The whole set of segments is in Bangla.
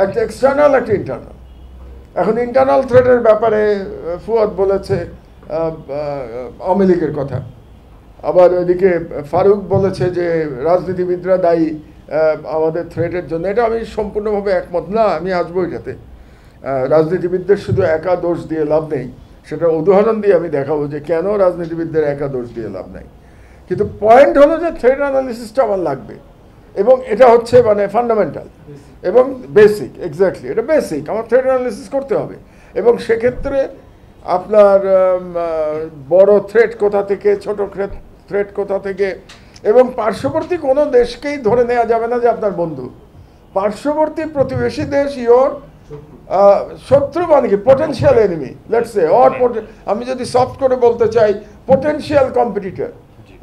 একটা এক্সটার্নাল, একটা ইন্টারনাল। এখন ইন্টারনাল থ্রেটের ব্যাপারে ফুয়াদ বলেছে আওয়ামী লীগের কথা, আবার ওইদিকে ফারুক বলেছে যে রাজনীতিবিদরা দায়ী আমাদের থ্রেটের জন্য। এটা আমি সম্পূর্ণভাবে একমত না। আমি আসবো এটাতে। রাজনীতিবিদদের শুধু একা দোষ দিয়ে লাভ নেই, সেটা উদাহরণ দিয়ে আমি দেখাবো যে কেন রাজনীতিবিদদের একা দোষ দিয়ে লাভ নেই। কিন্তু পয়েন্ট হলো যে থ্রেট অ্যানালিসিসটা আমার লাগবে, এবং এটা হচ্ছে মানে ফান্ডামেন্টাল এবং বেসিক। এক্স্যাক্টলি, এটা বেসিক। আমার থ্রেট অ্যানালিসিস করতে হবে, এবং সেক্ষেত্রে আপনার বড় থ্রেট কোথা থেকে, ছোট থ্রেট কোথা থেকে, এবং পার্শ্ববর্তী কোনো দেশকেই ধরে নেওয়া যাবে না যে আপনার বন্ধু। পার্শ্ববর্তী প্রতিবেশী দেশ ইওর শত্রু, মানে কি potential enemy, let's say, or আমি যদি সফট করে বলতে চাই পোটেনশিয়াল কম্পিটিটর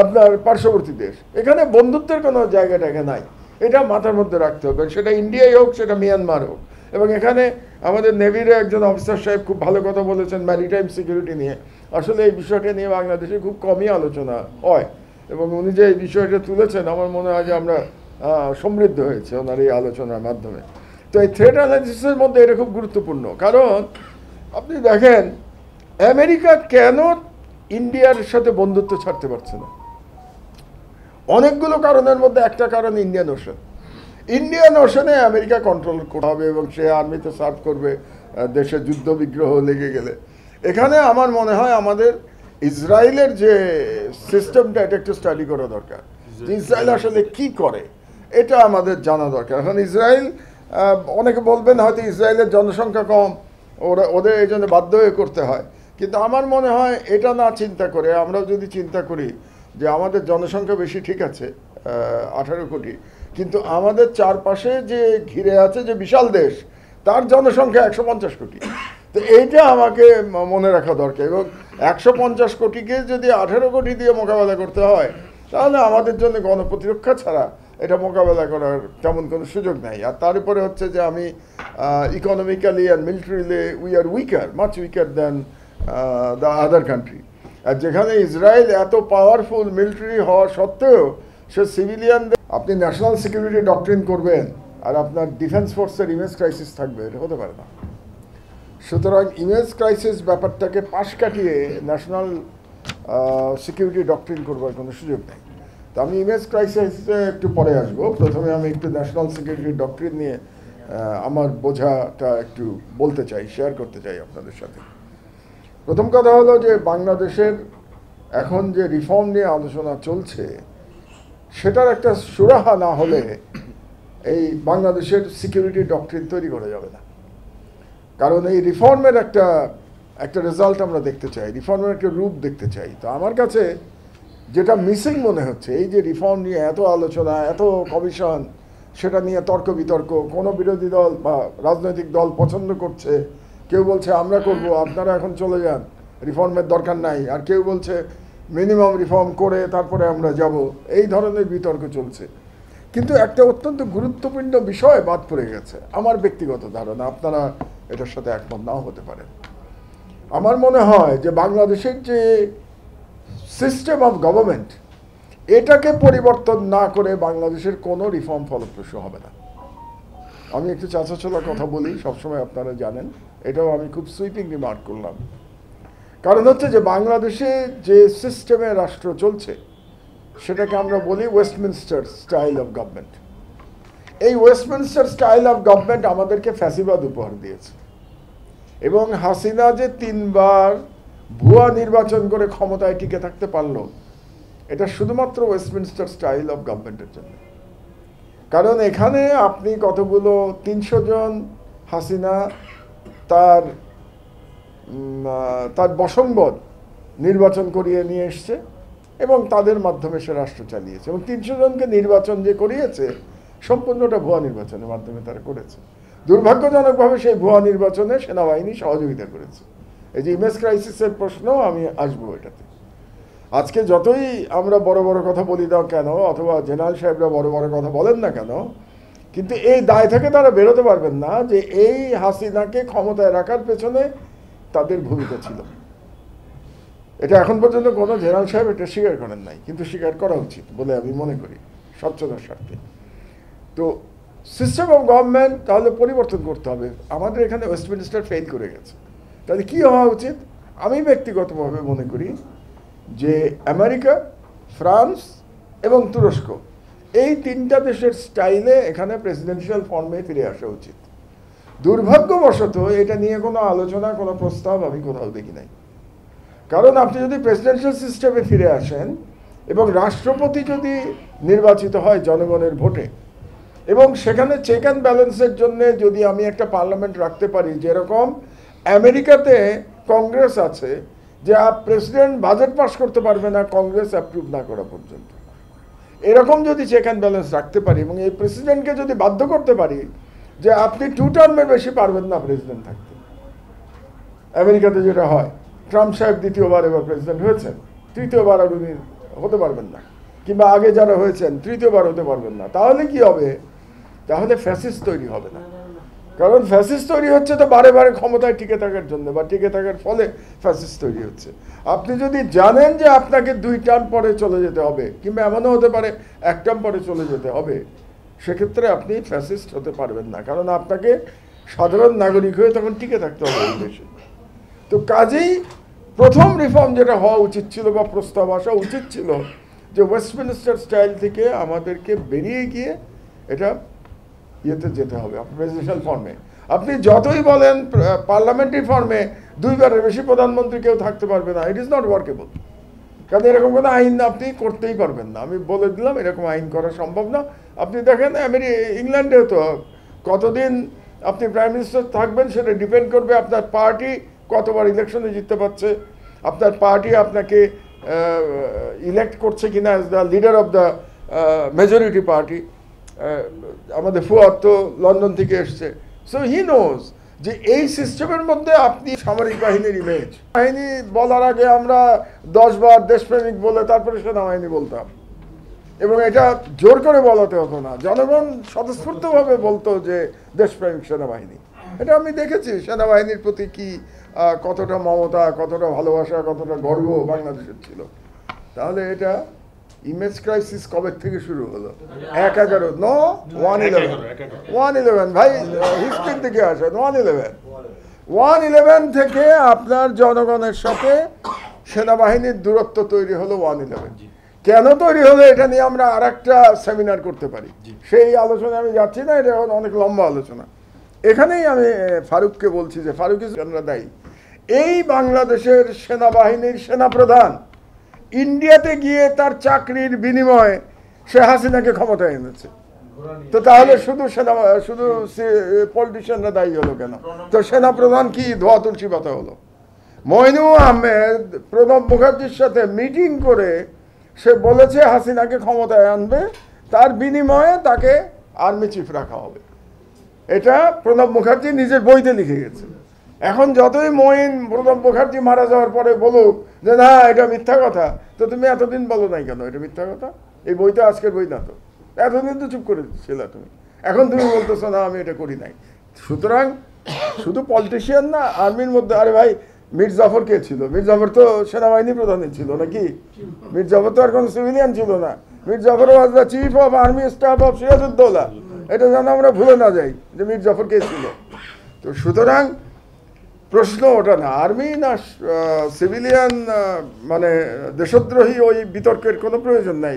আপনার পার্শ্ববর্তী দেশ। এখানে বন্ধুত্বের কোনো জায়গাটাকে নাই, এটা মাথার মধ্যে রাখতে হবে। সেটা ইন্ডিয়াই হোক, সেটা মিয়ানমার হোক। এবং এখানে আমাদের নেভির একজন অফিসার সাহেব খুব ভালো কথা বলেছেন ম্যারিটাইম সিকিউরিটি নিয়ে। আসলে এই বিষয়টা নিয়ে বাংলাদেশে খুব কমই আলোচনা হয়, এবং উনি যে এই বিষয়টা তুলেছেন আমার মনে হয় যে আমরা সমৃদ্ধ হয়েছে ওনার এই আলোচনার মাধ্যমে। তো এই থ্রেট অ্যানালিসিসের মধ্যে এটা খুব গুরুত্বপূর্ণ, কারণ আপনি দেখেন আমেরিকা কেন ইন্ডিয়ার সাথে বন্ধুত্ব ছাড়তে পারছে না। অনেকগুলো কারণের মধ্যে একটা কারণ Indian ocean. Indian Oshane America control করা হবে এবং সে আর্মিতে সার্ভ করবে দেশে যুদ্ধ বিগ্রহ লেগে গেলে। এখানে আমার মনে হয় আমাদের ইসরায়েলের যে সিস্টেমটা, এটা একটু স্টাডি করা দরকার। ইসরায়েল আসলে কি করে এটা আমাদের জানা দরকার। এখন ইসরায়েল, অনেকে বলবেন হয়তো ইসরায়েলের জনসংখ্যা কম, ওদের এই জন্য বাধ্য হয়ে করতে হয়, কিন্তু আমার মনে হয় এটা না চিন্তা করে আমরা যদি চিন্তা করি যে আমাদের জনসংখ্যা বেশি, ঠিক আছে 18 কোটি, কিন্তু আমাদের চারপাশে যে ঘিরে আছে যে বিশাল দেশ, তার জনসংখ্যা 150 কোটি। তো এইটা আমাকে মনে রাখা দরকার, এবং 150 কোটিকে যদি 18 কোটি দিয়ে মোকাবেলা করতে হয়, তাহলে আমাদের জন্য গণপ্রতিরক্ষা ছাড়া এটা মোকাবেলা করার তেমন কোনো সুযোগ নাই। আর তার উপরে হচ্ছে যে আমি economically and militarily we are weaker, much weaker than the other country. আর যেখানে ইসরায়েল এত পাওয়ারফুল মিলিটারি হওয়া সত্ত্বেও সে সিভিলিয়ানদের, আপনি ন্যাশনাল সিকিউরিটি ডক্ট্রিন করবেন আর আপনার ডিফেন্স ফোর্সের ইমেজ ক্রাইসিস থাকবে, এটা হতে পারে না। সুতরাং ইমেজ ক্রাইসিস ব্যাপারটাকে পাশ কাটিয়ে ন্যাশনাল সিকিউরিটি ডক্ট্রিন করবার কোনো সুযোগ নেই। তো আমি ইমেজ ক্রাইসিসে একটু পরে আসবো। প্রথমে আমি একটু ন্যাশনাল সিকিউরিটি ডক্ট্রিন নিয়ে আমার বোঝাটা একটু বলতে চাই, শেয়ার করতে চাই আপনাদের সাথে। প্রথম কথা হলো যে বাংলাদেশের এখন যে রিফর্ম নিয়ে আলোচনা চলছে, সেটার একটা সুরাহা না হলে এই বাংলাদেশের সিকিউরিটি ডক্ট্রিন তৈরি করা যাবে না। কারণ এই রিফর্মের একটা রেজাল্ট আমরা দেখতে চাই, রিফর্মের একটা রূপ দেখতে চাই। তো আমার কাছে যেটা মিসিং মনে হচ্ছে, এই যে রিফর্ম নিয়ে এত আলোচনা, এত কমিশন, সেটা নিয়ে তর্ক বিতর্ক, কোনো বিরোধী দল বা রাজনৈতিক দল পছন্দ করছে, কেউ বলছে আমরা করব, আপনারা এখন চলে যান, রিফর্মের দরকার নাই, আর কেউ বলছে মিনিমাম রিফর্ম করে তারপরে আমরা যাব, এই ধরনের বিতর্ক চলছে। কিন্তু একটা অত্যন্ত গুরুত্বপূর্ণ বিষয় বাদ পড়ে গেছে, আমার ব্যক্তিগত ধারণা, আপনারা এটার সাথে একমত নাও হতে পারেন। আমার মনে হয় যে বাংলাদেশের যে সিস্টেম অফ গভর্নমেন্ট, এটাকে পরিবর্তন না করে বাংলাদেশের কোনো রিফর্ম ফলপ্রসূ হবে না। আমি একটু চাঁচাছোলা কথা বলি, সবসময় আপনারা জানেন, এটাও আমি খুব সুইপিং রিমার্ক করলাম। কারণ হচ্ছে যে বাংলাদেশে যে সিস্টেমে রাষ্ট্র চলছে, সেটাকে আমরা বলি ওয়েস্টমিনস্টার স্টাইল অফ গভর্নমেন্ট। এই ওয়েস্টমিনস্টার স্টাইল অফ গভর্নমেন্ট আমাদেরকে ফ্যাসিবাদ উপহার দিয়েছে, এবং হাসিনা যে 3 বার ভুয়া নির্বাচন করে ক্ষমতায় টিকে থাকতে পারলো, এটা শুধুমাত্র ওয়েস্টমিনস্টার স্টাইল অফ গভর্নমেন্টের জন্য। কারণ এখানে আপনি কতগুলো 300 জন হাসিনা তার বশঙ্গত নির্বাচন করিয়ে নিয়ে এসছে, এবং তাদের মাধ্যমে সে রাষ্ট্র চালিয়েছে। এবং 300 জনকে নির্বাচন যে করিয়েছে, সম্পূর্ণটা ভুয়া নির্বাচনের মাধ্যমে তারা করেছে। দুর্ভাগ্যজনকভাবে সেই ভুয়া নির্বাচনে সেনাবাহিনী সহযোগিতা করেছে। এই যে ইমেজ ক্রাইসিসের প্রশ্ন, আমি আসবো এটাতে। আজকে যতই আমরা বড় বড় কথা বলি দাও কেন, অথবা জেনারেল সাহেবরা বড় বড় কথা বলেন না কেন, কিন্তু এই দায় থেকে তারা বেরোতে পারবেন না যে এই হাসিনাকে ক্ষমতায় রাখার পেছনে তাদের ভূমিকা ছিল। এটা এখন পর্যন্ত কোনো জেনারেল সাহেব এটা স্বীকার করেন নাই, কিন্তু স্বীকার করা উচিত বলে আমি মনে করি, স্বচ্ছতার স্বার্থে। তো সিস্টেম অফ গভর্নমেন্ট তাহলে পরিবর্তন করতে হবে। আমাদের এখানে ওয়েস্টমিনিস্টার ফেল করে গেছে। তাহলে কী হওয়া উচিত? আমি ব্যক্তিগতভাবে মনে করি যে আমেরিকা, ফ্রান্স এবং তুরস্ক, এই তিনটা দেশের স্টাইলে এখানে প্রেসিডেন্সিয়াল ফর্মে ফিরে আসা উচিত। দুর্ভাগ্যবশত এটা নিয়ে কোনো আলোচনা, কোনো প্রস্তাব আমি কোথাও দেখি নাই। কারণ আপনি যদি প্রেসিডেন্সিয়াল সিস্টেমে ফিরে আসেন এবং রাষ্ট্রপতি যদি নির্বাচিত হয় জনগণের ভোটে, এবং সেখানে চেক অ্যান্ড ব্যালেন্সের জন্য যদি আমি একটা পার্লামেন্ট রাখতে পারি, যেরকম আমেরিকাতে কংগ্রেস আছে, যে প্রেসিডেন্ট বাজেট পাস করতে পারবে না কংগ্রেস অ্যাপ্রুভ না করা পর্যন্ত, এরকম যদি চেক অ্যান্ড ব্যালেন্স রাখতে পারি এবং এই প্রেসিডেন্টকে যদি বাধ্য করতে পারি যে আপনি 2 টার্মের বেশি পারবেন না প্রেসিডেন্ট থাকতে, আমেরিকাতে যেটা হয়, ট্রাম্প সাহেব দ্বিতীয়বার এবার প্রেসিডেন্ট হয়েছেন, তৃতীয়বার আর উনি হতে পারবেন না, কিংবা আগে যারা হয়েছেন তৃতীয়বার হতে পারবেন না, তাহলে কি হবে? তাহলে ফ্যাসিস্ট তৈরি হবে না। কারণ ফ্যাসিস্ট তৈরি হচ্ছে তো বারে বারে ক্ষমতায় টিকে থাকার জন্য, বা টিকে থাকার ফলে ফ্যাসিস্ট তৈরি হচ্ছে। আপনি যদি জানেন যে আপনাকে 2 টার্ম পরে চলে যেতে হবে, কিংবা এমনও হতে পারে 1 টার্ম পরে চলে যেতে হবে, সেক্ষেত্রে আপনি ফ্যাসিস্ট হতে পারবেন না, কারণ আপনাকে সাধারণ নাগরিক হয়ে তখন টিকে থাকতে হবে এই দেশে। তো কাজেই প্রথম রিফর্ম যেটা হওয়া উচিত ছিল বা প্রস্তাব আসা উচিত ছিল, যে ওয়েস্টমিনিস্টার স্টাইল থেকে আমাদেরকে বেরিয়ে গিয়ে এটা ইয়েতে যেতে হবে, প্রেসিডেন্সিয়াল ফর্মে। আপনি যতই বলেন পার্লামেন্টারি ফর্মে 2 বারের বেশি প্রধানমন্ত্রী কেউ থাকতে পারবে না, ইট ইজ নট ওয়ার্কেবল। কারণ এরকম কোনো আইন আপনি করতেই পারবেন না, আমি বলে দিলাম, এরকম আইন করা সম্ভব না। আপনি দেখেন ইংল্যান্ডেও তো কতদিন আপনি প্রাইম মিনিস্টার থাকবেন সেটা ডিপেন্ড করবে আপনার পার্টি কতবার ইলেকশনে জিততে পারছে, আপনার পার্টি আপনাকে ইলেক্ট করছে কিনা as the leader of the majority party. আমাদের ফুয়াদ তো লন্ডন থেকে এসছে, সো হি নোজ যে এই সিস্টেমের মধ্যে আপনি সামরিক বাহিনীর ইমেজ, বাহিনী বলার আগে আমরা 10 বার দেশপ্রেমিক বলে তারপরে সেনাবাহিনী বলতাম, এবং এটা জোর করে বলাতে হতো না, জনগণ স্বতঃস্ফূর্তভাবে বলতো যে দেশপ্রেমিক সেনাবাহিনী। এটা আমি দেখেছি সেনাবাহিনীর প্রতি কি কতটা মমতা, কতটা ভালোবাসা, কতটা গর্ব বাংলাদেশের ছিল। তাহলে এটা ইমেজ ক্রাইসিস কবে থেকে শুরু হলো? 1/11 নো 1/11 ভাই, হিস্ট্রির দিকে আসেন। 1/11 থেকে আপনার জনগণের সাথে সেনাবাহিনীর দূরত্ব তৈরি হলো 1/11। কেন তৈরি হলো এটা নিয়ে আমরা আর একটা সেমিনার করতে পারি, সেই আলোচনা আমি যাচ্ছি না, এটা অনেক লম্বা আলোচনা। এখানেই আমি ফারুককে বলছি যে ফারুক আমরা দায়ী। এই বাংলাদেশের সেনাবাহিনীর সেনাপ্রধান ইন্ডিয়াতে গিয়ে তার চাকরির বিনিময়ে সে হাসিনাকে ক্ষমতায় এনেছে। তো তাহলে শুধু পলিটিশিয়ানরা দায়ী হলো কেন? তো সেনাপ্রধান কি ধোয়া তুলসী পাতা হলো? মইনুল আহমেদ প্রণব মুখার্জির সাথে মিটিং করে সে বলেছে হাসিনাকে ক্ষমতায় আনবে, তার বিনিময়ে তাকে আর্মি চিফ রাখা হবে। এটা প্রণব মুখার্জি নিজের বইতে লিখে গেছে। এখন যতই প্রণব মুখার্জি মারা যাওয়ার পরে বলুক যে না এটা মিথ্যা কথা, তো তুমি এতদিন বলো নাই কেন এটা মিথ্যা কথা? এই বইটা আজকের বই না তো, এতদিন তো চুপ করে ছিল তুমি, এখন তুমি বলতেছো না আমি এটা করি নাই। সুতরাং শুধু পলিটিশিয়ান না, আর্মির মধ্যে, আরে ভাই মীর জাফর কে ছিল? মীর জাফর তো সেনাবাহিনী প্রধানই ছিল নাকি? মীর জাফর তো আর কোনো সিভিলিয়ান ছিল না। Mir Jafar was the chief of army staff of Sirajuddaulah. এটা যেন আমরা ভুলে না যাই যে মীর জাফর কে ছিল। তো সুতরাং প্রশ্ন ওটা না, আর্মি না সিভিলিয়ান, মানে দেশদ্রোহী, ওই বিতর্কের কোনো প্রয়োজন নাই।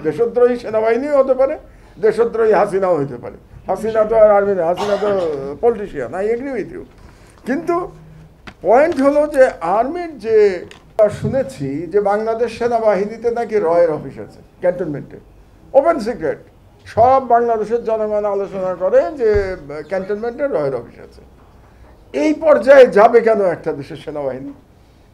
দেশদ্রোহী সেনাবাহিনীও হতে পারে, দেশদ্রোহী হাসিনাও হতে পারে। হাসিনা তো আর আর্মি না, হাসিনা তো politician, I agree with you. কিন্তু পয়েন্ট হলো যে আর্মির যে শুনেছি যে বাংলাদেশ সেনাবাহিনীতে নাকি রয়ের অফিস আছে ক্যান্টনমেন্টে, ওপেন সিক্রেট, সব বাংলাদেশের জনগণ আলোচনা করে যে ক্যান্টনমেন্টে রয়ের অফিস আছে। এই পর্যায়ে যাবে কেন একটা দেশের সেনাবাহিনী?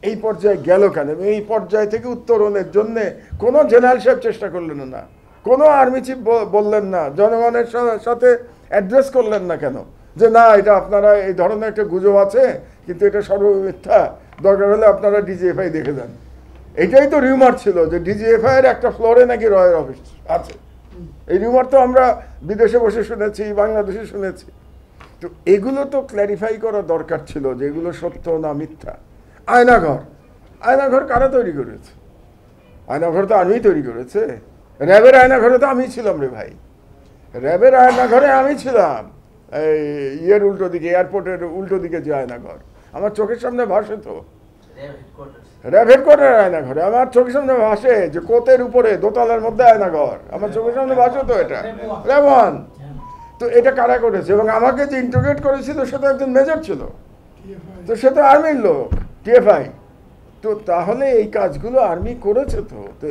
এই পর্যায়ে গেল কেন? এই পর্যায় থেকে উত্তরণের জন্যে কোনো জেনারেল সাহেব চেষ্টা করলেন না, কোনো আর্মি চিফ বললেন না, জনগণের সাথে অ্যাড্রেস করলেন না কেন যে না এটা আপনারা এই ধরনের একটা গুজব আছে কিন্তু এটা সর্বমিথ্যা, দরকার হলে আপনারা ডিজিএফআই দেখে যান। এটাই তো রিউমার ছিল যে ডিজিএফআই এর একটা ফ্লোরে নাকি রয়ের অফিস আছে। এই রিউমার তো আমরা বিদেশে বসে শুনেছি, বাংলাদেশে শুনেছি। তো এগুলো তো ক্ল্যারিফাই করা দরকার ছিল যে এগুলো সত্য না মিথ্যা। আয়নাঘর কারা তৈরি করেছে? আয়নাঘর তো আর্মি তৈরি করেছে। র্যাবের আয়নাঘরে তো আমি ছিলাম রে ভাই। র্যাবের আয়নাঘরে আমি ছিলাম, এই ইয়ের উল্টো দিকে, এয়ারপোর্টের উল্টো দিকে যে আয়নাঘর, আমার চোখের সামনে ভাসে তো। র্যাব হেডকোয়ার্টার আয়নাঘরে আমার চোখের সামনে ভাসে, যে কোতের উপরে দোতলার মধ্যে আয়নাঘর, আমার চোখের সামনে ভাসে তো। এটা র্যাব 1। তো এটা কারা করেছে? এবং আমাকে যে ইন্টারোগেট করেছিল সে তো একজন মেজর ছিল, তো সে তো আর্মির লোক, টিএফআই। তো তাহলে এই কাজগুলো আর্মি করেছে তো। তো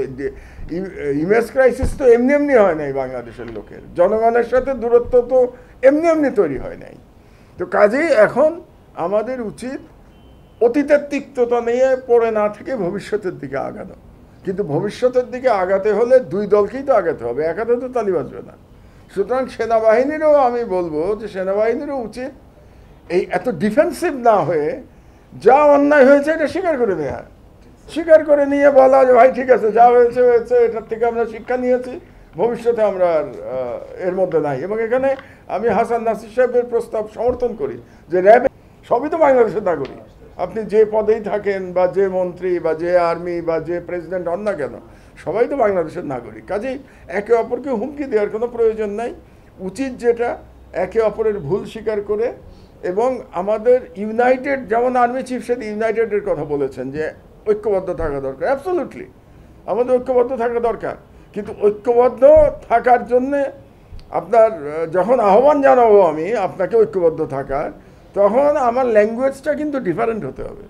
ইমেজ ক্রাইসিস তো এমনি এমনি হয় নাই, বাংলাদেশের লোকের জনগণের সাথে দূরত্ব তো এমনি এমনি তৈরি হয় নাই। তো কাজেই এখন আমাদের উচিত অতীতের তিক্ততা নিয়ে পড়ে না থেকে ভবিষ্যতের দিকে আগানো। কিন্তু ভবিষ্যতের দিকে আগাতে হলে দুই দলকেই তো আগাতে হবে, একাতে তো তালি বাজবে না। সুতরাং সেনাবাহিনীরও আমি বলবো যে সেনাবাহিনীরও উচিত এই এত ডিফেন্সিভ না হয়ে যা অন্যায় হয়েছে এটা স্বীকার করে নেওয়া, স্বীকার করে নিয়ে বলা যে ভাই ঠিক আছে, যা হয়েছে হয়েছে, এটার থেকে আমরা শিক্ষা নিয়েছি, ভবিষ্যতে আমরা আর এর মধ্যে নাই। এবং এখানে আমি হাসান নাসির সাহেবের প্রস্তাব সমর্থন করি যে র্যাব সবই তো বাংলাদেশের নাগরিক। আপনি যে পদেই থাকেন বা যে মন্ত্রী বা যে আর্মি বা যে প্রেসিডেন্ট হন না কেন, সবাই তো বাংলাদেশের নাগরিক। কাজেই একে অপরকে হুমকি দেওয়ার কোনো প্রয়োজন নাই। উচিত যেটা, একে অপরের ভুল স্বীকার করে এবং আমাদের ইউনাইটেড, যেমন আর্মি চিফ সাথে ইউনাইটেডের কথা বলেছেন যে ঐক্যবদ্ধ থাকা দরকার, অ্যাবসলিউটলি আমাদের ঐক্যবদ্ধ থাকা দরকার। কিন্তু ঐক্যবদ্ধ থাকার জন্যে আপনার যখন আহ্বান জানাবো আমি আপনাকে ঐক্যবদ্ধ থাকার, তখন আমার ল্যাঙ্গুয়েজটা কিন্তু ডিফারেন্ট হতে হবে।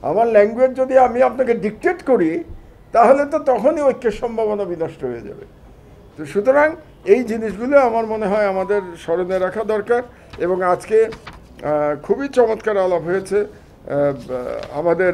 আমার ল্যাঙ্গুয়েজ যদি আমি আপনাকে ডিকটেট করি, তাহলে তো তখনই ঐক্যের সম্ভাবনা বিনষ্ট হয়ে যাবে। তো সুতরাং এই জিনিসগুলো আমার মনে হয় আমাদের স্মরণে রাখা দরকার। এবং আজকে খুবই চমৎকার আলাপ হয়েছে আমাদের